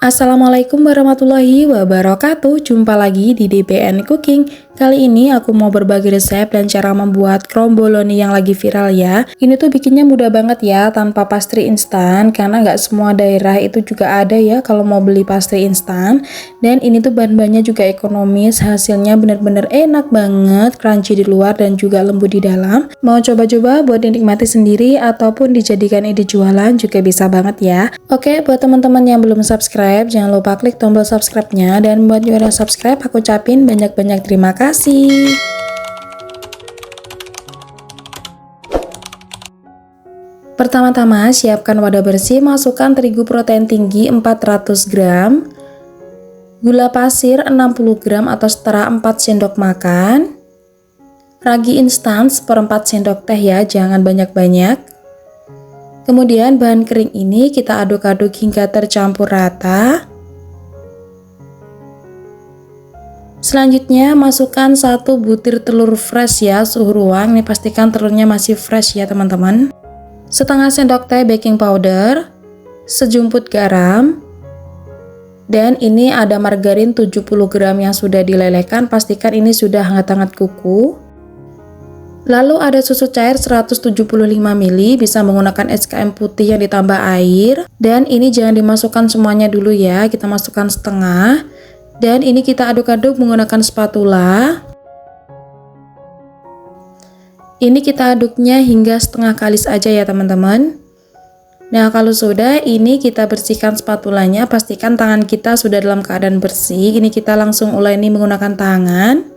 Assalamualaikum warahmatullahi wabarakatuh. Jumpa lagi di DPN Cooking. Kali ini aku mau berbagi resep dan cara membuat kromboloni yang lagi viral ya. Ini tuh bikinnya mudah banget ya, tanpa pastry instan, karena nggak semua daerah itu juga ada ya kalau mau beli pastry instan. Dan ini tuh bahan-bahannya juga ekonomis, hasilnya bener-bener enak banget, crunchy di luar dan juga lembut di dalam. Mau coba-coba buat dinikmati sendiri ataupun dijadikan ide jualan juga bisa banget ya. Oke, buat teman-teman yang belum subscribe, jangan lupa klik tombol subscribe-nya, dan buat yang udah subscribe, aku ucapin banyak-banyak terima kasih. Pertama-tama, siapkan wadah bersih, masukkan terigu protein tinggi 400 gram, gula pasir 60 gram atau setara 4 sendok makan, ragi instan seperempat sendok teh ya, jangan banyak-banyak. Kemudian bahan kering ini kita aduk-aduk hingga tercampur rata. Selanjutnya masukkan 1 butir telur fresh ya, suhu ruang. Ini pastikan telurnya masih fresh ya teman-teman. Setengah sendok teh baking powder, sejumput garam, dan ini ada margarin 70 gram yang sudah dilelehkan, pastikan ini sudah hangat-hangat kuku. Lalu ada susu cair 175 ml, bisa menggunakan SKM putih yang ditambah air. Dan ini jangan dimasukkan semuanya dulu ya, kita masukkan setengah. Dan ini kita aduk-aduk menggunakan spatula. Ini kita aduknya hingga setengah kalis aja ya teman-teman. Nah kalau sudah, ini kita bersihkan spatulanya, pastikan tangan kita sudah dalam keadaan bersih. Ini kita langsung uleni menggunakan tangan.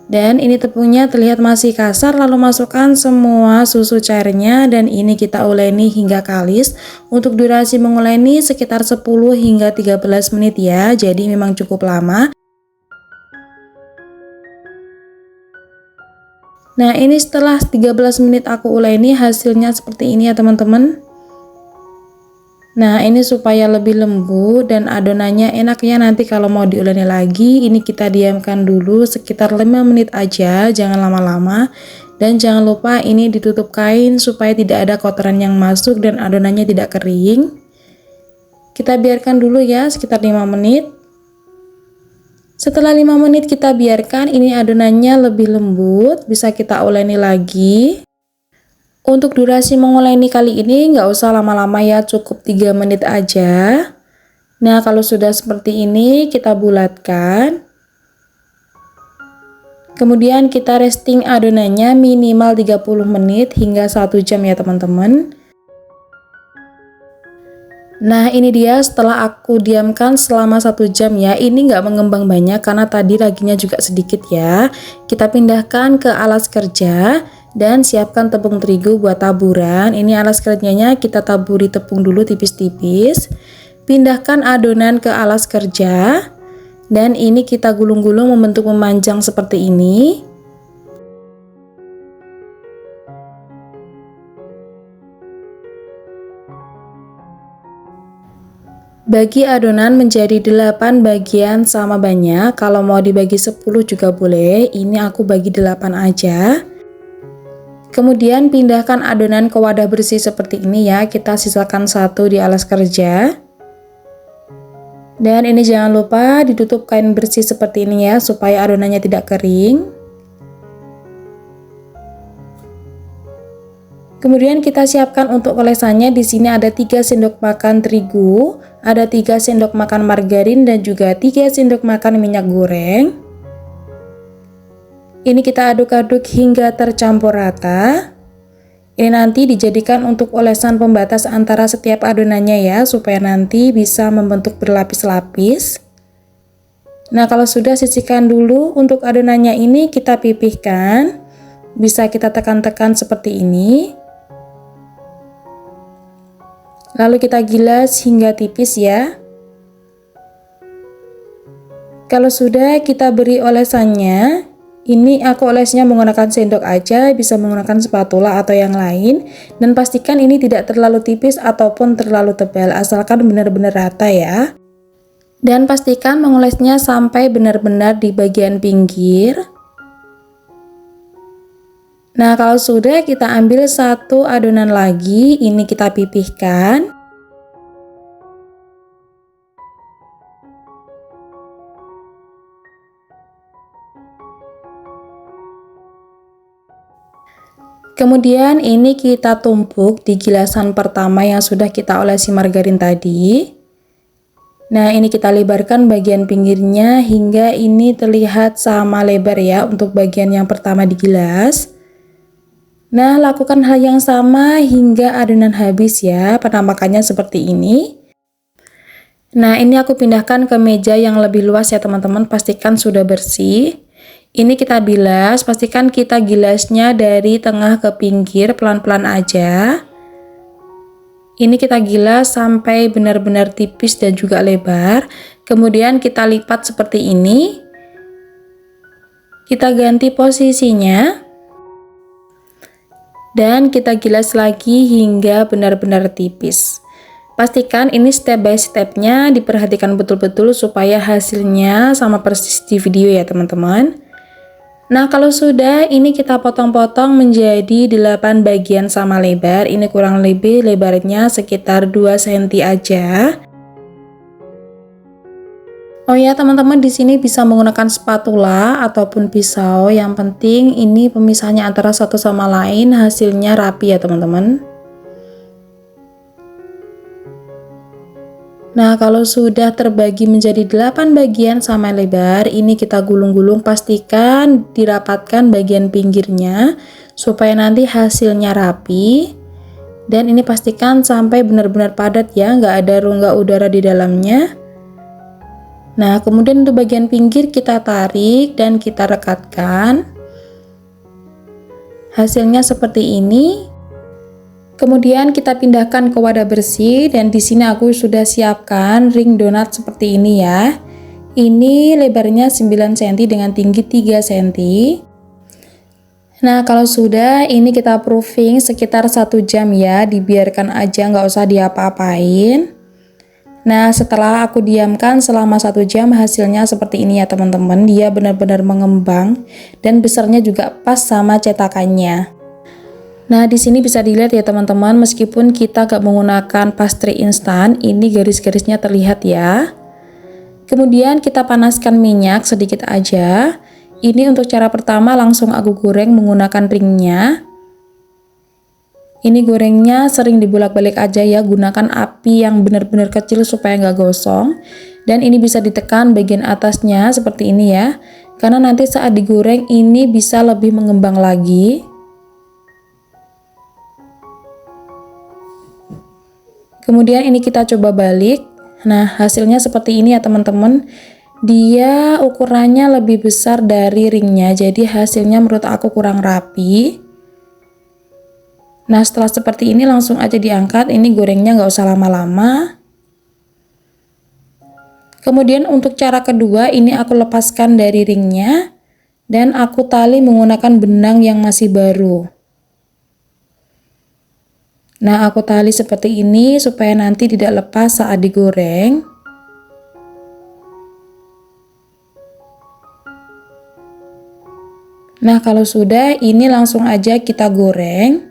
Dan ini tepungnya terlihat masih kasar, lalu masukkan semua susu cairnya dan ini kita uleni hingga kalis. Untuk durasi menguleni sekitar 10 hingga 13 menit ya, jadi memang cukup lama. Nah ini setelah 13 menit aku uleni, hasilnya seperti ini ya teman-teman. Nah ini supaya lebih lembut dan adonannya enaknya nanti kalau mau diuleni lagi, ini kita diamkan dulu sekitar 5 menit aja, jangan lama-lama. Dan jangan lupa ini ditutup kain supaya tidak ada kotoran yang masuk dan adonannya tidak kering. Kita biarkan dulu ya sekitar 5 menit. Setelah 5 menit kita biarkan, ini adonannya lebih lembut, bisa kita uleni lagi. Untuk durasi menguleni kali ini nggak usah lama-lama ya, cukup 3 menit aja. Nah kalau sudah seperti ini kita bulatkan. Kemudian kita resting adonannya minimal 30 menit hingga 1 jam ya teman-teman. Nah ini dia setelah aku diamkan selama 1 jam ya, ini nggak mengembang banyak karena tadi raginya juga sedikit ya. Kita pindahkan ke alas kerja. Dan siapkan tepung terigu buat taburan. Ini alas kerjanya kita taburi tepung dulu tipis-tipis. Pindahkan adonan ke alas kerja. Dan ini kita gulung-gulung membentuk memanjang seperti ini. Bagi adonan menjadi 8 bagian sama banyak. Kalau mau dibagi 10 juga boleh. Ini aku bagi 8 aja. Kemudian pindahkan adonan ke wadah bersih seperti ini ya, kita sisakan 1 di alas kerja. Dan ini jangan lupa ditutup kain bersih seperti ini ya, supaya adonannya tidak kering. Kemudian kita siapkan untuk olesannya. Di sini ada 3 sendok makan terigu, ada 3 sendok makan margarin dan juga 3 sendok makan minyak goreng. Ini kita aduk-aduk hingga tercampur rata. Ini nanti dijadikan untuk olesan pembatas antara setiap adonannya ya, supaya nanti bisa membentuk berlapis-lapis. Nah kalau sudah, sisihkan dulu. Untuk adonannya ini kita pipihkan. Bisa kita tekan-tekan seperti ini. Lalu kita gilas hingga tipis ya. Kalau sudah, kita beri olesannya. Ini aku olesnya menggunakan sendok aja, bisa menggunakan spatula atau yang lain. Dan pastikan ini tidak terlalu tipis ataupun terlalu tebal, asalkan benar-benar rata ya. Dan pastikan mengolesnya sampai benar-benar di bagian pinggir. Nah kalau sudah, kita ambil 1 adonan lagi, ini kita pipihkan. Kemudian ini kita tumpuk di gilasan pertama yang sudah kita olesi margarin tadi. Nah, ini kita lebarkan bagian pinggirnya hingga ini terlihat sama lebar ya untuk bagian yang pertama di gilas. Nah, lakukan hal yang sama hingga adonan habis ya, penampakannya seperti ini. Nah, ini aku pindahkan ke meja yang lebih luas ya teman-teman, pastikan sudah bersih. Ini kita bilas, pastikan kita gilasnya dari tengah ke pinggir, pelan-pelan aja. Ini kita gilas sampai benar-benar tipis dan juga lebar. Kemudian kita lipat seperti ini. Kita ganti posisinya. Dan kita gilas lagi hingga benar-benar tipis. Pastikan ini step by stepnya diperhatikan betul-betul supaya hasilnya sama persis di video ya teman-teman. Nah, kalau sudah, ini kita potong-potong menjadi 8 bagian sama lebar. Ini kurang lebih lebarnya sekitar 2 cm aja. Oh ya, teman-teman, di sini bisa menggunakan spatula ataupun pisau. Yang penting ini pemisahnya antara satu sama lain hasilnya rapi ya, teman-teman. Nah, kalau sudah terbagi menjadi 8 bagian sama lebar, ini kita gulung-gulung, pastikan dirapatkan bagian pinggirnya supaya nanti hasilnya rapi. Dan ini pastikan sampai benar-benar padat ya, nggak ada rongga udara di dalamnya. Nah, kemudian untuk bagian pinggir kita tarik dan kita rekatkan. Hasilnya seperti ini. Kemudian kita pindahkan ke wadah bersih dan di sini aku sudah siapkan ring donat seperti ini ya. Ini lebarnya 9 cm dengan tinggi 3 cm. Nah, kalau sudah ini kita proofing sekitar 1 jam ya, dibiarkan aja nggak usah diapa-apain. Nah, setelah aku diamkan selama 1 jam hasilnya seperti ini ya teman-teman. Dia benar-benar mengembang dan besarnya juga pas sama cetakannya. Nah, di sini bisa dilihat ya teman-teman, meskipun kita gak menggunakan pastry instan, ini garis-garisnya terlihat ya. Kemudian kita panaskan minyak sedikit aja. Ini untuk cara pertama langsung aku goreng menggunakan ringnya. Ini gorengnya sering dibolak-balik aja ya, gunakan api yang benar-benar kecil supaya nggak gosong. Dan ini bisa ditekan bagian atasnya seperti ini ya, karena nanti saat digoreng ini bisa lebih mengembang lagi. Kemudian ini kita coba balik. Nah, hasilnya seperti ini ya teman-teman. Dia ukurannya lebih besar dari ringnya, jadi hasilnya menurut aku kurang rapi. Nah, setelah seperti ini langsung aja diangkat. Ini gorengnya nggak usah lama-lama. Kemudian untuk cara kedua, ini aku lepaskan dari ringnya dan aku tali menggunakan benang yang masih baru. Nah, aku tali seperti ini supaya nanti tidak lepas saat digoreng. Nah, kalau sudah, ini langsung aja kita goreng.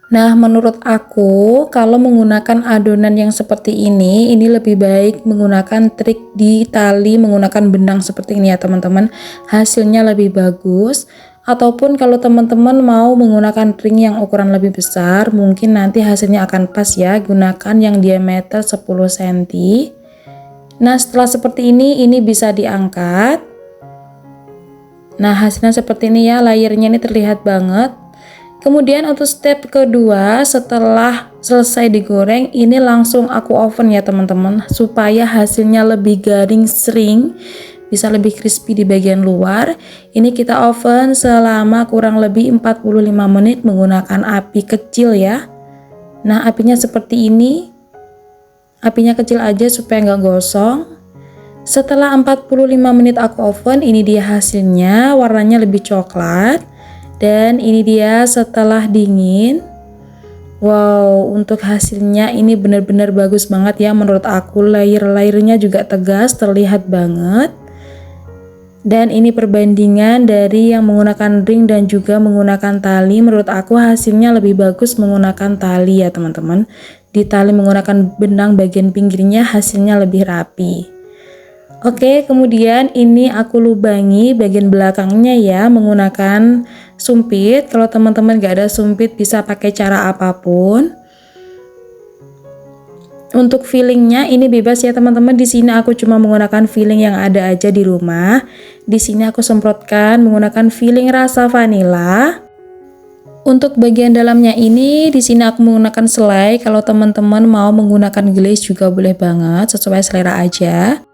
Nah, menurut aku, kalau menggunakan adonan yang seperti ini lebih baik menggunakan trik di tali menggunakan benang seperti ini ya teman-teman. Hasilnya lebih bagus. Ataupun kalau teman-teman mau menggunakan ring yang ukuran lebih besar, mungkin nanti hasilnya akan pas ya, gunakan yang diameter 10 cm. Nah, setelah seperti ini bisa diangkat. Nah, hasilnya seperti ini ya, layernya ini terlihat banget. Kemudian untuk step kedua, setelah selesai digoreng, ini langsung aku oven ya teman-teman, supaya hasilnya lebih garing sering, bisa lebih crispy di bagian luar. Ini kita oven selama kurang lebih 45 menit menggunakan api kecil ya. Nah, apinya seperti ini. Apinya kecil aja supaya nggak gosong. Setelah 45 menit aku oven, ini dia hasilnya, warnanya lebih coklat. Dan ini dia setelah dingin. Wow, untuk hasilnya ini benar-benar bagus banget ya menurut aku. Layer-layernya juga tegas, terlihat banget. Dan ini perbandingan dari yang menggunakan ring dan juga menggunakan tali. Menurut aku hasilnya lebih bagus menggunakan tali ya teman-teman. Di tali menggunakan benang bagian pinggirnya hasilnya lebih rapi. Oke, kemudian ini aku lubangi bagian belakangnya ya menggunakan sumpit. Kalau teman-teman gak ada sumpit bisa pakai cara apapun. Untuk fillingnya ini bebas ya teman-teman. Di sini aku cuma menggunakan filling yang ada aja di rumah. Di sini aku semprotkan menggunakan filling rasa vanila. Untuk bagian dalamnya ini di sini aku menggunakan selai. Kalau teman-teman mau menggunakan glaze juga boleh banget, sesuai selera aja.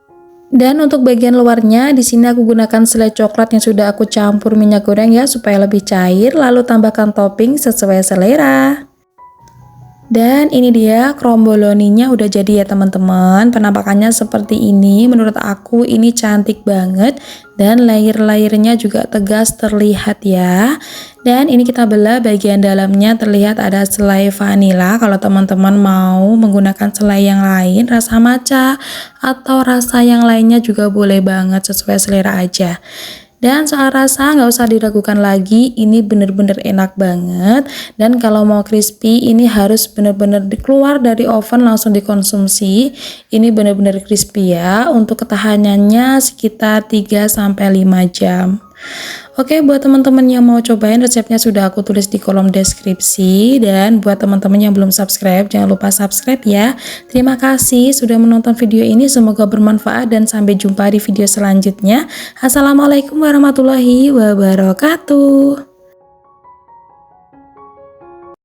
Dan untuk bagian luarnya di sini aku gunakan selai coklat yang sudah aku campur minyak goreng ya supaya lebih cair, lalu tambahkan topping sesuai selera. Dan ini dia kromboloninya udah jadi ya teman-teman. Penampakannya seperti ini. Menurut aku ini cantik banget dan layer-layernya juga tegas terlihat ya. Dan ini kita belah bagian dalamnya, terlihat ada selai vanila. Kalau teman-teman mau menggunakan selai yang lain, rasa matcha atau rasa yang lainnya juga boleh banget, sesuai selera aja. Dan soal rasa nggak usah diragukan lagi, ini bener-bener enak banget. Dan kalau mau crispy ini harus bener-bener keluar dari oven langsung dikonsumsi. Ini bener-bener crispy ya. Untuk ketahanannya sekitar 3-5 jam. Oke, buat teman-teman yang mau cobain resepnya sudah aku tulis di kolom deskripsi. Dan buat teman-teman yang belum subscribe, jangan lupa subscribe ya. Terima kasih sudah menonton video ini, semoga bermanfaat dan sampai jumpa di video selanjutnya. Assalamualaikum warahmatullahi wabarakatuh.